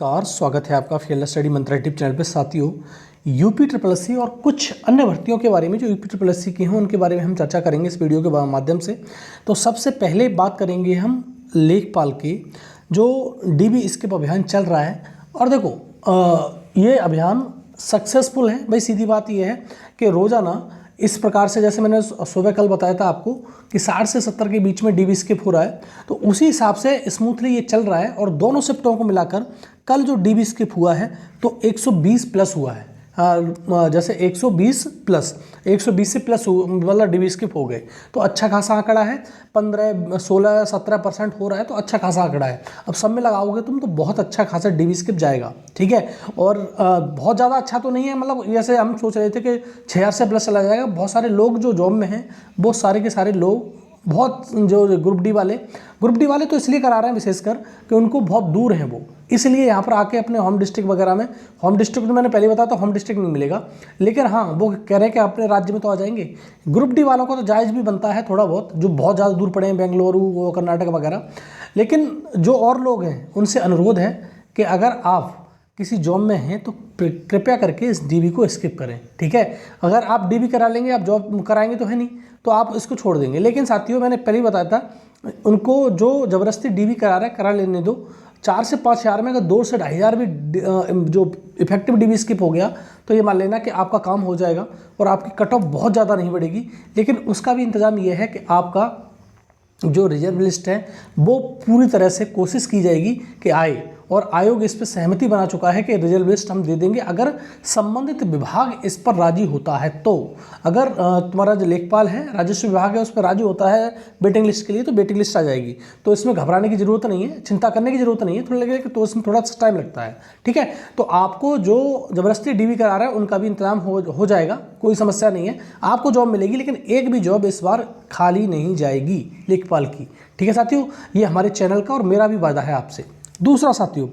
नमस्कार, स्वागत है आपका फील्ड स्टडी मंत्रा यूट्यूब चैनल पे। साथियों, यूपी ट्रिपल एस सी और कुछ अन्य भर्तियों के बारे में जो यूपी ट्रिपल एस सी की हैं उनके बारे में हम चर्चा करेंगे इस वीडियो के माध्यम से। तो सबसे पहले बात करेंगे हम लेखपाल की, जो डीबी स्किप अभियान चल रहा है। और देखो ये अभियान सक्सेसफुल है भाई। सीधी बात ये है कि रोज़ाना इस प्रकार से, जैसे मैंने सुबह कल बताया था आपको कि 60 से 70 के बीच में डीबी स्किप हो रहा है, तो उसी हिसाब से स्मूथली ये चल रहा है। और दोनों शिफ्टों को मिलाकर कल जो डीबी स्किप हुआ है तो 120 प्लस हुआ है। जैसे 120 प्लस 120 से प्लस मतलब डीबी स्किप हो गए, तो अच्छा खासा आंकड़ा है। 15, 16, 17% हो रहा है, तो अच्छा खासा आंकड़ा है। अब सब में लगाओगे तुम तो बहुत अच्छा खासा डीबी स्किप जाएगा, ठीक है। और बहुत ज़्यादा अच्छा तो नहीं है, मतलब जैसे हम सोच रहे थे कि 6000 से प्लस चला जाएगा। बहुत सारे लोग जो जॉब में हैं वो सारे के सारे लोग, बहुत जो ग्रुप डी वाले तो इसलिए करा रहे हैं विशेषकर कि उनको बहुत दूर हैं वो, इसलिए यहाँ पर आके अपने होम डिस्ट्रिक्ट वगैरह में, होम डिस्ट्रिक्ट में मैंने पहले बताया तो होम डिस्ट्रिक्ट नहीं मिलेगा, लेकिन हाँ वो कह रहे हैं कि अपने राज्य में तो आ जाएंगे। ग्रुप डी वालों को तो जायज़ भी बनता है थोड़ा बहुत, जो बहुत ज़्यादा दूर पड़े हैं, बेंगलुरु, कर्नाटक वगैरह। लेकिन जो और लोग हैं उनसे अनुरोध है कि अगर आप किसी जॉब में हैं तो कृपया करके इस डीबी को स्किप करें, ठीक है। अगर आप डीबी करा लेंगे, आप जॉब कराएंगे तो है नहीं, तो आप इसको छोड़ देंगे। लेकिन साथियों, मैंने पहले ही बताया था, उनको जो ज़बरदस्ती डीबी करा रहा है करा लेने दो। 4 से 5 हज़ार में अगर 2 से 2,500 भी जो इफेक्टिव डीबी स्किप हो गया तो ये मान लेना कि आपका काम हो जाएगा और आपकी कट ऑफ बहुत ज़्यादा नहीं बढ़ेगी। लेकिन उसका भी इंतज़ाम ये है कि आपका जो रिजर्व लिस्ट है वो पूरी तरह से कोशिश की जाएगी कि आए, और आयोग इस पर सहमति बना चुका है कि रिजर्व लिस्ट हम दे देंगे अगर संबंधित विभाग इस पर राजी होता है। तो अगर तुम्हारा जो लेखपाल है, राजस्व विभाग है, उस पर राजी होता है वेटिंग लिस्ट के लिए, तो वेटिंग लिस्ट आ जाएगी। तो इसमें घबराने की जरूरत नहीं है, चिंता करने की जरूरत नहीं है। थोड़ा लगेगा तो इसमें थोड़ा सा टाइम लगता है, ठीक है। तो आपको जो ज़बरदस्ती डीबी करा रहा है उनका भी इंतजाम हो जाएगा, कोई समस्या नहीं है, आपको जॉब मिलेगी। लेकिन एक भी जॉब इस बार खाली नहीं जाएगी लेखपाल की, ठीक है साथियों। ये हमारे चैनल का और मेरा भी वादा है आपसे। दूसरा साथियों,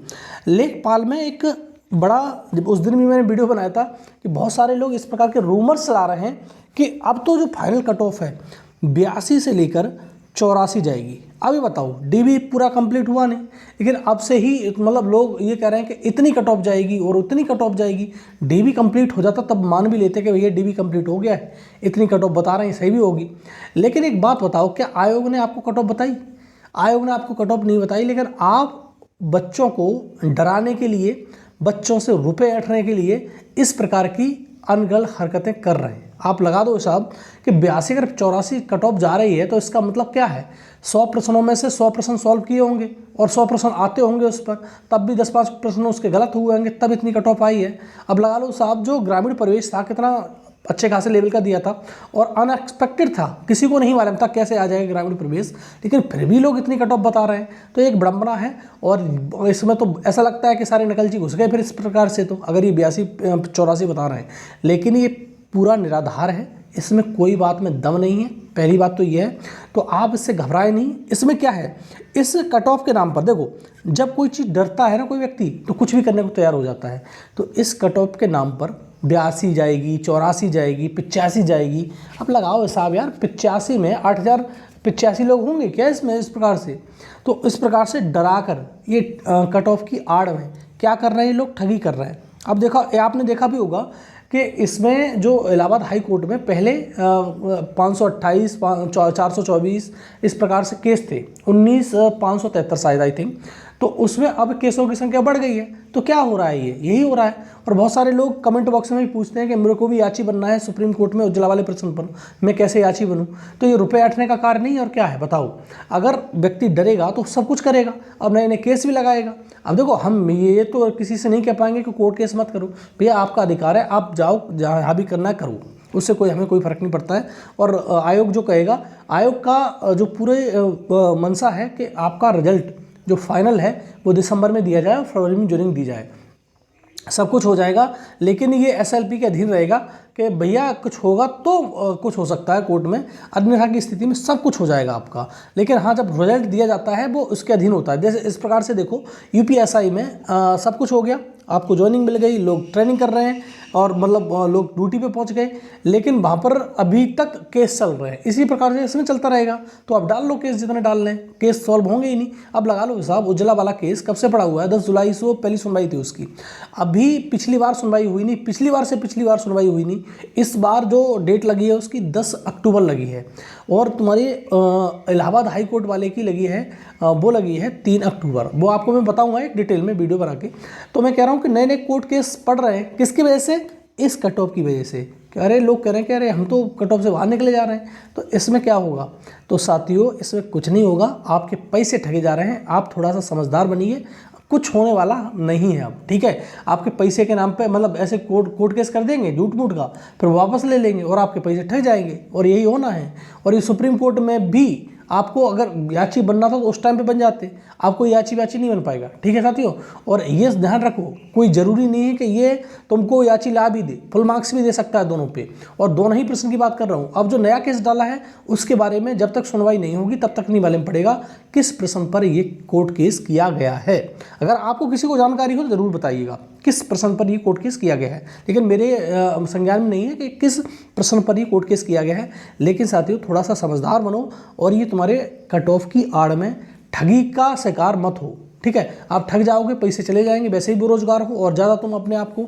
लेखपाल में एक बड़ा, जब उस दिन भी मैंने वीडियो बनाया था कि बहुत सारे लोग इस प्रकार के रूमर्स ला रहे हैं कि अब तो जो फाइनल कट ऑफ है 82 से लेकर 84 जाएगी। अभी बताओ, डीबी पूरा कंप्लीट हुआ नहीं, लेकिन अब से ही मतलब लोग ये कह रहे हैं कि इतनी कट ऑफ जाएगी और उतनी कट ऑफ जाएगी। डीबी कंप्लीट हो जाता तब मान भी लेते कि भैया डीबी कंप्लीट हो गया है, इतनी कट ऑफ बता रहे हैं, सही भी होगी। लेकिन एक बात बताओ, क्या आयोग ने आपको कट ऑफ बताई? आयोग ने आपको कट ऑफ नहीं बताई, लेकिन आप बच्चों को डराने के लिए, बच्चों से रुपए ऐंठने के लिए इस प्रकार की अनगढ़ हरकतें कर रहे हैं। आप लगा दो हिसाब कि 82 अगर 84 कट ऑफ जा रही है तो इसका मतलब क्या है? 100 प्रश्नों में से 100 प्रश्न सॉल्व किए होंगे और 100 प्रश्न आते होंगे उस पर, तब भी 10-5 प्रश्न उसके गलत हुए होंगे, तब इतनी कट ऑफ आई है। अब लगा लो साहब, जो ग्रामीण परिवेश था कितना अच्छे खासे लेवल का दिया था और अनएक्सपेक्टेड था, किसी को नहीं मालूम था कैसे आ जाएगा ग्रामीण प्रवेश, लेकिन फिर भी लोग इतनी कट ऑफ बता रहे हैं, तो एक विडंबना है। और इसमें तो ऐसा लगता है कि सारे नकलची घुस गए फिर इस प्रकार से, तो अगर ये 82-84 बता रहे हैं, लेकिन ये पूरा निराधार है, इसमें कोई बात में दम नहीं है। पहली बात तो ये है, तो आप इससे घबराए नहीं। इसमें क्या है, इस कट ऑफ के नाम पर देखो, जब कोई चीज़ डरता है ना कोई व्यक्ति, तो कुछ भी करने को तैयार हो जाता है। तो इस कट ऑफ के नाम पर 82 जाएगी, 84 जाएगी, 85 जाएगी। अब लगाओ हिसाब यार, 85 में 8085 लोग होंगे क्या इसमें इस प्रकार से? तो इस प्रकार से डरा कर ये कट ऑफ की आड़ में क्या कर रहे हैं लोग? ठगी कर रहे हैं। अब देखो, आपने देखा भी होगा कि इसमें जो इलाहाबाद हाई कोर्ट में पहले 528, 424 इस प्रकार से केस थे, 573 शायद आई थिंक, तो उसमें अब केसों की संख्या बढ़ गई है। तो क्या हो रहा है? ये यही हो रहा है। और बहुत सारे लोग कमेंट बॉक्स में भी पूछते हैं कि मेरे को भी याची बनना है सुप्रीम कोर्ट में उज्ज्वला वाले प्रश्न पर, मैं कैसे याची बनूं? तो ये रुपए ऐंठने का कार्य नहीं और क्या है बताओ? अगर व्यक्ति डरेगा तो सब कुछ करेगा, अब नए नए केस भी लगाएगा। अब देखो, हम ये तो किसी से नहीं कह पाएंगे कि कोर्ट केस मत करो, भैया आपका अधिकार है, आप जाओ जहाँ भी करना है करो, उससे हमें कोई फर्क नहीं पड़ता है। और आयोग जो कहेगा, आयोग का जो पूरे मंशा है कि आपका रिजल्ट जो फाइनल है वो दिसंबर में दिया जाए और फरवरी में ज्वाइनिंग दी जाए, सब कुछ हो जाएगा। लेकिन ये एसएलपी के अधीन रहेगा कि भैया कुछ होगा तो कुछ हो सकता है कोर्ट में, अन्यथा की स्थिति में सब कुछ हो जाएगा आपका। लेकिन हाँ, जब रिजल्ट दिया जाता है वो उसके अधीन होता है। जैसे इस प्रकार से देखो, यूपीएसआई में सब कुछ हो गया, आपको ज्वाइनिंग मिल गई, लोग ट्रेनिंग कर रहे हैं और मतलब लोग ड्यूटी पे पहुंच गए, लेकिन वहाँ पर अभी तक केस चल रहे हैं। इसी प्रकार से इसमें चलता रहेगा। तो आप डाल लो केस, जितने डाल लें, केस सॉल्व होंगे ही नहीं। अब लगा लो हिसाब, उज्ज्वला वाला केस कब से पड़ा हुआ है, 10 जुलाई से पहली सुनवाई थी उसकी, अभी पिछली बार सुनवाई हुई नहीं, पिछली बार से पिछली बार सुनवाई हुई नहीं। इस बार जो डेट लगी है उसकी 10 अक्टूबर लगी है, और तुम्हारी इलाहाबाद हाई कोर्ट वाले की लगी है वो लगी है 3 अक्टूबर। वो आपको मैं बताऊंगा एक डिटेल में वीडियो बना के। तो मैं कह रहा हूँ कि नए नए कोर्ट केस पढ़ रहे हैं, किसकी वजह से, इस कट ऑफ की वजह से। कि अरे लोग कह रहे हैं कि अरे हम तो कट ऑफ से बाहर निकले जा रहे हैं, तो इसमें क्या होगा। तो साथियों इसमें कुछ नहीं होगा, आपके पैसे ठगे जा रहे हैं, आप थोड़ा सा समझदार बनिए, कुछ होने वाला नहीं है अब, ठीक है। आपके पैसे के नाम पे मतलब ऐसे कोर्ट केस कर देंगे झूठ मूठ का, फिर वापस ले लेंगे और आपके पैसे ठग जाएंगे, और यही होना है। और ये सुप्रीम कोर्ट में भी आपको अगर याची बनना था तो उस टाइम पे बन जाते, आपको याची व्याची नहीं बन पाएगा, ठीक है साथियों। और ये ध्यान रखो, कोई ज़रूरी नहीं है कि ये तुमको याची ला भी दे, फुल मार्क्स भी दे सकता है दोनों पे। और दोनों ही प्रश्न की बात कर रहा हूँ। अब जो नया केस डाला है उसके बारे में जब तक सुनवाई नहीं होगी तब तक नहीं मालूम पड़ेगा किस प्रश्न पर ये कोर्ट केस किया गया है। अगर आपको किसी को जानकारी हो तो ज़रूर बताइएगा किस प्रश्न पर ये कोर्ट केस किया गया है, लेकिन मेरे संज्ञान में नहीं है कि किस प्रश्न पर ये कोर्ट केस किया गया है। लेकिन साथियों थोड़ा सा समझदार बनो, और ये तुम्हारे कट ऑफ की आड़ में ठगी का शिकार मत हो, ठीक है। आप ठग जाओगे, पैसे चले जाएंगे, वैसे ही बेरोजगार हो, और ज़्यादा तुम अपने आप को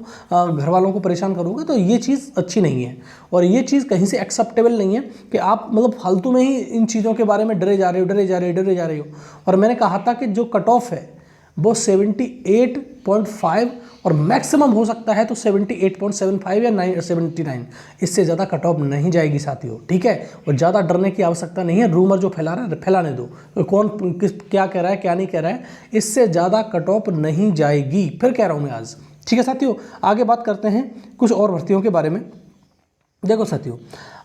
घर वालों को परेशान करोगे, तो ये चीज़ अच्छी नहीं है। और ये चीज़ कहीं से एक्सेप्टेबल नहीं है कि आप मतलब फालतू में ही इन चीज़ों के बारे में डरे जा रहे हो। और मैंने कहा था कि जो कट ऑफ है वो 78.5 और मैक्सिमम हो सकता है तो 78.75 या 79, इससे ज़्यादा कट ऑफ नहीं जाएगी साथियों, ठीक है। और ज़्यादा डरने की आवश्यकता नहीं है, रूमर जो फैला रहा है फैलाने दो, तो कौन किस क्या कह रहा है क्या नहीं कह रहा है, इससे ज़्यादा कट ऑफ नहीं जाएगी, फिर कह रहा हूँ मैं आज, ठीक है साथियों। आगे बात करते हैं कुछ और भर्तियों के बारे में। देखो साथियों,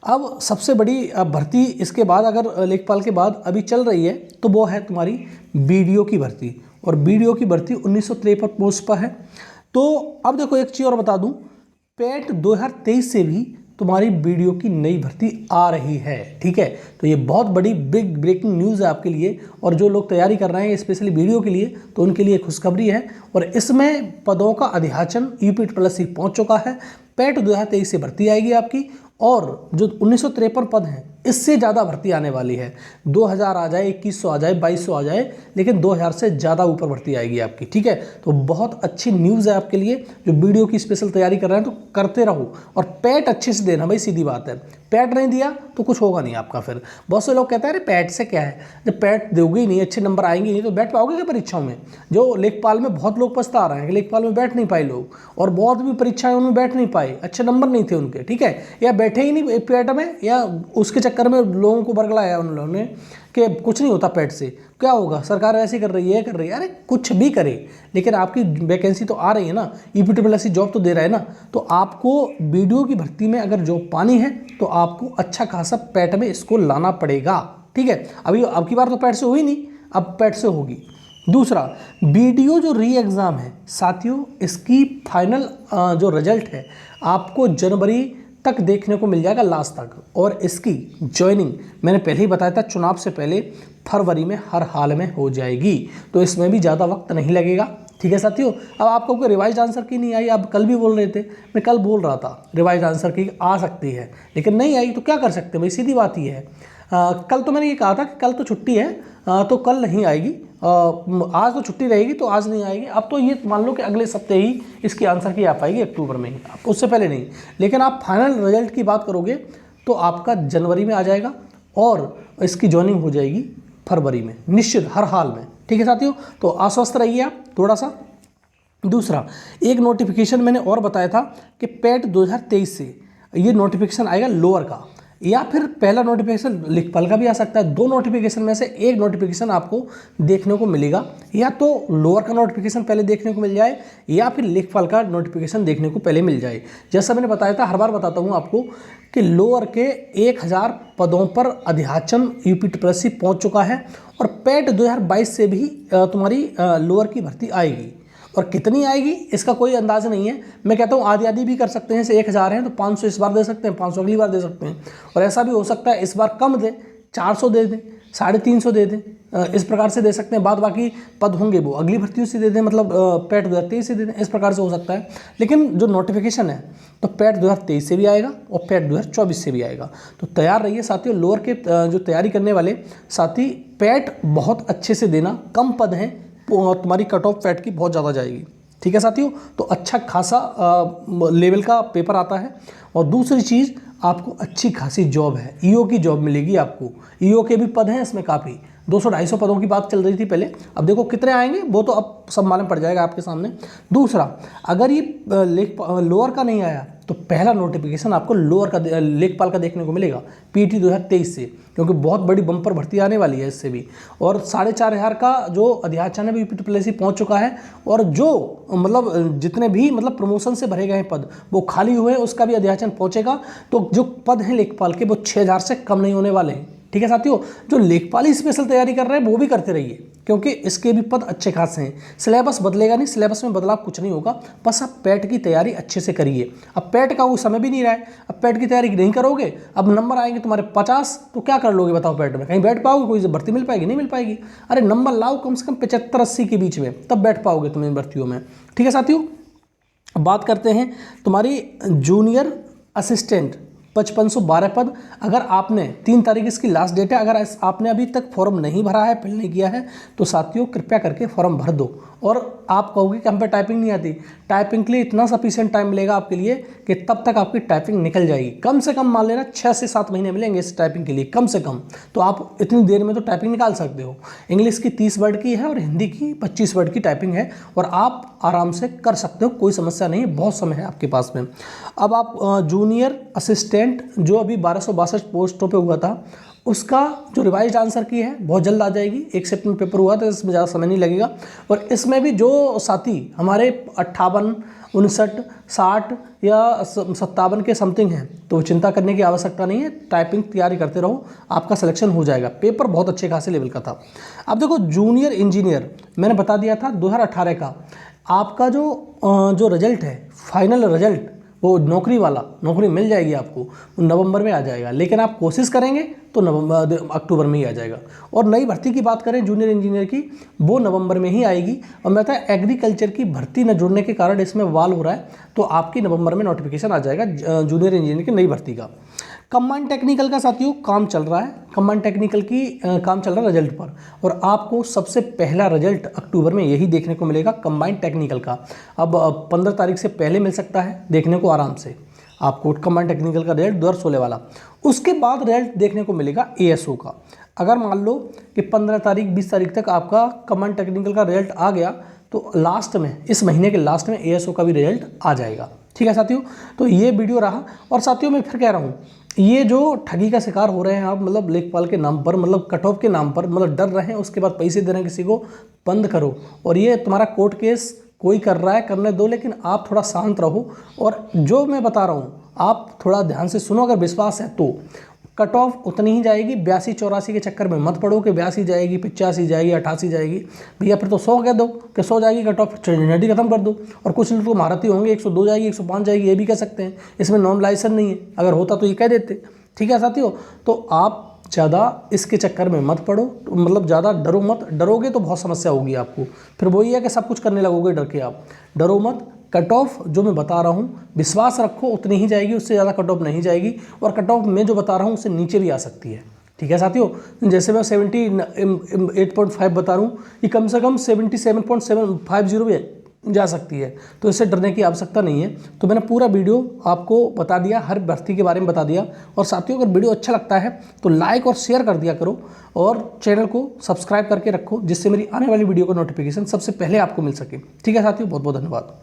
अब सबसे बड़ी भर्ती इसके बाद अगर लेखपाल के बाद अभी चल रही है तो वो है तुम्हारी बीडीओ की भर्ती, और बीडीओ की भर्ती 1953 पोस्ट पर है। तो अब देखो एक चीज़ और बता दूं, पेट 2023 से भी तुम्हारी बीडीओ की नई भर्ती आ रही है, ठीक है। तो ये बहुत बड़ी बिग ब्रेकिंग न्यूज़ है आपके लिए, और जो लोग तैयारी कर रहे हैं स्पेशली बीडीओ के लिए तो उनके लिए खुशखबरी है। और इसमें पदों का अधियाचन यूपी पहुंच चुका है। पेट 2023 से भर्ती आएगी आपकी, और जो 1953 पद हैं इससे ज़्यादा भर्ती आने वाली है। 2000 आ जाए, 2100 आ जाए, 2200 आ जाए, लेकिन 2000 से ज़्यादा ऊपर भर्ती आएगी आपकी, ठीक है। तो बहुत अच्छी न्यूज़ है आपके लिए जो वीडियो की स्पेशल तैयारी कर रहे हैं, तो करते रहो और पैट अच्छे से देना भाई, सीधी बात है। पैट नहीं दिया तो कुछ होगा नहीं आपका। फिर बहुत से लोग कहते हैं अरे पैट से क्या है, जब पैट दोगे ही नहीं, अच्छे नंबर आएंगे नहीं, तो बैठ पाओगे क्या परीक्षाओं में। जो लेखपाल में बहुत लोग पछता रहे हैं कि लेखपाल में बैठ नहीं पाए लोग, और बहुत भी परीक्षाएं उनमें बैठ नहीं पाए, अच्छे नंबर नहीं थे उनके, ठीक है, या बैठे ही नहीं पैट में, या उसके चक्कर में लोगों को बरगलाया उन लोगों ने कि कुछ नहीं होता पैट से, क्या होगा, सरकार ऐसे कर रही है कर रही है। अरे कुछ भी करे, लेकिन आपकी वैकेंसी तो आ रही है ना, यूपी जॉब तो दे रहा है ना। तो आपको बीडीओ की भर्ती में अगर जॉब पानी है तो आपको अच्छा खासा पैट में इसको लाना पड़ेगा, ठीक है। अभी अब की बार तो पैट से हुई नहीं, अब पैट से होगी। दूसरा, बीडीओ जो री एग्ज़ाम है साथियों, इसकी फाइनल जो रिजल्ट है आपको जनवरी तक देखने को मिल जाएगा, लास्ट तक। और इसकी ज्वाइनिंग मैंने पहले ही बताया था, चुनाव से पहले फरवरी में हर हाल में हो जाएगी, तो इसमें भी ज़्यादा वक्त नहीं लगेगा, ठीक है साथियों। अब आपको कोई रिवाइज आंसर की नहीं आई, आप कल भी बोल रहे थे, मैं कल बोल रहा था रिवाइज आंसर की आ सकती है, लेकिन नहीं आई तो क्या कर सकते हैं भाई, सीधी बात ही है। कल तो मैंने ये कहा था कि कल तो छुट्टी है, तो कल नहीं आएगी, आज तो छुट्टी रहेगी तो आज नहीं आएगी। अब तो ये मान लो कि अगले सप्ते ही इसकी आंसर की आ पाएगी, अक्टूबर में ही, उससे पहले नहीं। लेकिन आप फाइनल रिजल्ट की बात करोगे तो आपका जनवरी में आ जाएगा, और इसकी ज्वाइनिंग हो जाएगी फरवरी में, निश्चित हर हाल में, ठीक है साथियों। तो आश्वस्त रहिए आप थोड़ा सा। दूसरा, एक नोटिफिकेशन मैंने और बताया था कि पेट 2023 से ये नोटिफिकेशन आएगा लोअर का, या फिर पहला नोटिफिकेशन लेखपाल का भी आ सकता है। दो नोटिफिकेशन में से एक नोटिफिकेशन आपको देखने को मिलेगा, या तो लोअर का नोटिफिकेशन पहले देखने को मिल जाए, या फिर लेखपाल का नोटिफिकेशन देखने को पहले मिल जाए। जैसा मैंने बताया था, हर बार बताता हूँ आपको कि लोअर के 1000 पदों पर अधियाचन यूपी पहुँच चुका है, और पेट 2022 से भी तुम्हारी लोअर की भर्ती आएगी। और कितनी आएगी इसका कोई अंदाज़ नहीं है। मैं कहता हूँ आधी आधी भी कर सकते हैं, जैसे 1000 हैं तो 500 इस बार दे सकते हैं, 500 अगली बार दे सकते हैं, और ऐसा भी हो सकता है इस बार कम दे, 400 दे दें, 350 दे दें, इस प्रकार से दे सकते हैं। बाद बाकी पद होंगे वो अगली भर्तियों से दे दें, मतलब पैट 2023 से दे दें, इस प्रकार से हो सकता है। लेकिन जो नोटिफिकेशन है तो पैट 2023 से भी आएगा और पैट 2024 से भी आएगा। तो तैयार रहिए साथियों। लोअर के जो तैयारी करने वाले साथी, पैट बहुत अच्छे से देना, कम पद हैं, तुम्हारी कट ऑफ पैट की बहुत ज़्यादा जाएगी। ठीक है साथियों, तो अच्छा खासा लेवल का पेपर आता है। और दूसरी चीज़, आपको अच्छी खासी जॉब है, ईओ की जॉब मिलेगी आपको। ईओ के भी पद हैं इसमें काफ़ी, 200-250 पदों की बात चल रही थी पहले, अब देखो कितने आएंगे वो तो अब सब मालूम पड़ जाएगा आपके सामने। दूसरा, अगर ये लोअर का नहीं आया तो पहला नोटिफिकेशन आपको लोअर का लेखपाल का देखने को मिलेगा पीटी 2023 से, क्योंकि बहुत बड़ी बम्पर भर्ती आने वाली है इससे भी। और 4,500 का जो अध्याचन है यूपी पहुंच चुका है, और जो मतलब जितने भी मतलब प्रमोशन से भरे गए पद वो खाली हुए, उसका भी अध्याचन पहुंचेगा। तो जो पद हैं लेखपाल के वो 6,000 से कम नहीं होने वाले हैं। ठीक है साथियों, जो लेखपाली स्पेशल तैयारी कर रहे हैं वो भी करते रहिए, क्योंकि इसके भी पद अच्छे खासे हैं। सिलेबस बदलेगा नहीं, सिलेबस में बदलाव कुछ नहीं होगा, बस आप पैट की तैयारी अच्छे से करिए। अब पैट का कोई समय भी नहीं रहा है, अब पैट की तैयारी नहीं करोगे, अब नंबर आएंगे तुम्हारे 50, तो क्या कर लोगे बताओ पैट में? कहीं बैठ पाओगे? कोई भर्ती मिल पाएगी? नहीं मिल पाएगी। अरे नंबर लाओ कम से कम 75-80 के बीच में, तब बैठ पाओगे तुम इन भर्तियों में। ठीक है साथियों, बात करते हैं तुम्हारी जूनियर असिस्टेंट 5512 पद। अगर आपने 3 तारीख इसकी लास्ट डेट है, अगर आपने अभी तक फॉर्म नहीं भरा है, फिल नहीं किया है, तो साथियों कृपया करके फॉर्म भर दो। और आप कहोगे कि हम पे टाइपिंग नहीं आती, टाइपिंग के लिए इतना सफिशिएंट टाइम मिलेगा आपके लिए कि तब तक आपकी टाइपिंग निकल जाएगी। कम से कम मान लेना 6 से 7 महीने मिलेंगे इस टाइपिंग के लिए, कम से कम। तो आप इतनी देर में तो टाइपिंग निकाल सकते हो। इंग्लिश की 30 वर्ड की है और हिंदी की 25 वर्ड की टाइपिंग है, और आप आराम से कर सकते हो, कोई समस्या नहीं है, बहुत समय है आपके पास में। अब आप जूनियर असिस्टेंट जो अभी 1262 पोस्टों पे हुआ था, उसका जो रिवाइज्ड आंसर की है बहुत जल्द आ जाएगी। 1 शिफ्ट में पेपर हुआ था, इसमें ज़्यादा समय नहीं लगेगा। और इसमें भी जो साथी हमारे 58, 59, 60 या 57 के समथिंग हैं, तो चिंता करने की आवश्यकता नहीं है, टाइपिंग तैयारी करते रहो, आपका सिलेक्शन हो जाएगा। पेपर बहुत अच्छे खासे लेवल का था। अब देखो जूनियर इंजीनियर मैंने बता दिया था 2018 का, आपका जो रिजल्ट है, फाइनल रिजल्ट, वो नौकरी वाला, नौकरी मिल जाएगी आपको, वो नवंबर में आ जाएगा। लेकिन आप कोशिश करेंगे तो अक्टूबर में ही आ जाएगा। और नई भर्ती की बात करें जूनियर इंजीनियर की, वो नवंबर में ही आएगी। और मैं था एग्रीकल्चर की भर्ती न जुड़ने के कारण इसमें वाल हो रहा है, तो आपकी नवंबर में नोटिफिकेशन आ जाएगा जूनियर इंजीनियर की नई भर्ती का। कंबाइंड टेक्निकल का साथियों काम चल रहा है, कंबाइंड टेक्निकल की काम चल रहा है रिजल्ट पर, और आपको सबसे पहला रिजल्ट अक्टूबर में यही देखने को मिलेगा कंबाइंड टेक्निकल का। अब 15 तारीख से पहले मिल सकता है देखने को आराम से आपको कंबाइंड टेक्निकल का रिजल्ट 2016 वाला। उसके बाद रिजल्ट देखने को मिलेगा एएसओ का। अगर मान लो कि 15 तारीख 20 तारीख तक आपका कंबाइंड टेक्निकल का रिजल्ट आ गया, तो लास्ट में, इस महीने के लास्ट में एएसओ का भी रिजल्ट आ जाएगा। ठीक है साथियों, तो ये वीडियो रहा। और साथियों मैं फिर कह रहा हूँ, ये जो ठगी का शिकार हो रहे हैं आप, मतलब लेखपाल के नाम पर, मतलब कट ऑफ के नाम पर, मतलब डर रहे हैं उसके बाद पैसे दे रहे हैं किसी को, बंद करो। और ये तुम्हारा कोर्ट केस कोई कर रहा है, करने दो, लेकिन आप थोड़ा शांत रहो। और जो मैं बता रहा हूँ आप थोड़ा ध्यान से सुनो, अगर विश्वास है तो। कट ऑफ उतनी ही जाएगी, 82-84 के चक्कर में मत पड़ो कि 82 जाएगी, 85 जाएगी, 88 जाएगी। भैया फिर तो 100 कह दो कि 100 जाएगी कट ऑफ, झंझट खत्म कर दो। और कुछ लोग तो महारथी होंगे 102 जाएगी, 105 जाएगी, ये भी कह सकते हैं। इसमें नॉन लाइसेंस नहीं है, अगर होता तो ये कह देते। ठीक है साथियों, तो आप ज़्यादा इसके चक्कर में मत पड़ो, तो मतलब ज़्यादा डरो मत, डरोगे तो बहुत समस्या होगी आपको। फिर वही है कि सब कुछ करने लगोगे डर के। आप डरो मत, कट ऑफ जो मैं बता रहा हूँ विश्वास रखो, उतनी ही जाएगी, उससे ज़्यादा कट ऑफ नहीं जाएगी। और कट ऑफ मैं जो बता रहा हूँ उससे नीचे भी आ सकती है। ठीक है साथियों, जैसे मैं 78.5 बता रहा हूँ, ये कम से कम 77.750 भी जा सकती है, तो इससे डरने की आवश्यकता नहीं है। तो मैंने पूरा वीडियो आपको बता दिया, हर भर्ती के बारे में बता दिया। और साथियों अगर वीडियो अच्छा लगता है तो लाइक और शेयर कर दिया करो, और चैनल को सब्सक्राइब करके रखो, जिससे मेरी आने वाली वीडियो का नोटिफिकेशन सबसे पहले आपको मिल सके। ठीक है साथियों, बहुत बहुत धन्यवाद।